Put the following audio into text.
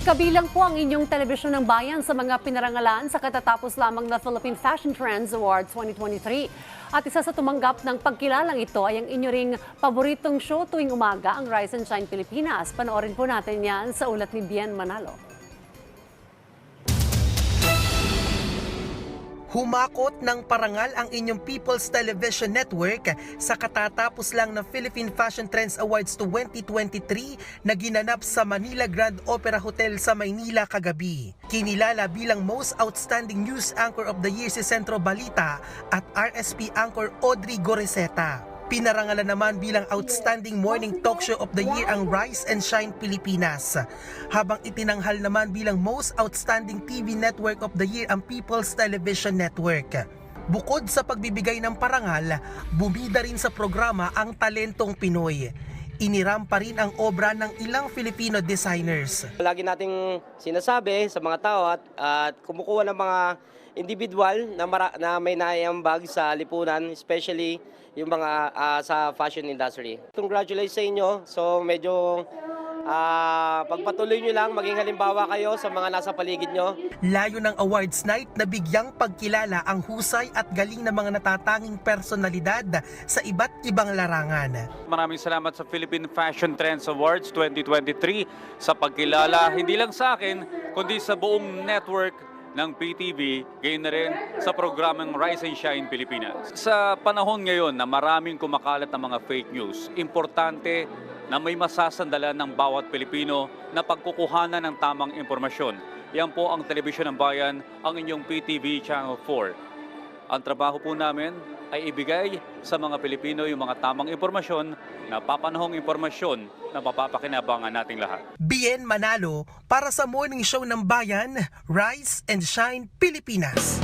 Kabilang po ang inyong telebisyon ng bayan sa mga pinarangalan sa katatapos lamang na Philippine Fashion Trends Awards 2023. At isa sa tumanggap ng pagkilalang ito ay ang inyo ring paboritong show tuwing umaga, ang Rise and Shine Pilipinas. Panoorin po natin yan sa ulat ni Bien Manalo. Humakot ng parangal ang inyong People's Television Network sa katatapos lang ng Philippine Fashion Trends Awards 2023 na ginanap sa Manila Grand Opera Hotel sa Maynila kagabi. Kinilala bilang Most Outstanding News Anchor of the Year si Centro Balita at RSP Anchor Audrey Goreseta. Pinarangalan naman bilang Outstanding Morning Talk Show of the Year ang Rise and Shine Pilipinas. Habang itinanghal naman bilang Most Outstanding TV Network of the Year ang People's Television Network. Bukod sa pagbibigay ng parangal, bumida rin sa programa ang Talentong Pinoy. Iniram pa rin ang obra ng ilang Filipino designers. Lagi nating sinasabi sa mga tao at kumukuha ng mga individual na may naiambag sa lipunan, especially yung mga sa fashion industry. Congratulations sa inyo. So medyo pagpatuloy nyo lang, maging halimbawa kayo sa mga nasa paligid nyo. Layo ng awards night na bigyang pagkilala ang husay at galing ng mga natatanging personalidad sa iba't ibang larangan. Maraming salamat sa Philippine Fashion Trends Awards 2023 sa pagkilala hindi lang sa akin kundi sa buong network ng PTV, gayon na rin sa programang Rise and Shine Pilipinas. Sa panahon ngayon na maraming kumakalat ng mga fake news, importante na may masasandalan ng bawat Pilipino na pagkukuhanan ng tamang impormasyon. Yan po ang Telebisyon ng Bayan, ang inyong PTV Channel 4. Ang trabaho po namin ay ibigay sa mga Pilipino yung mga tamang impormasyon na papanahong impormasyon na mapapakinabangan nating lahat. Bien Manalo para sa Morning Show ng Bayan, Rise and Shine Pilipinas.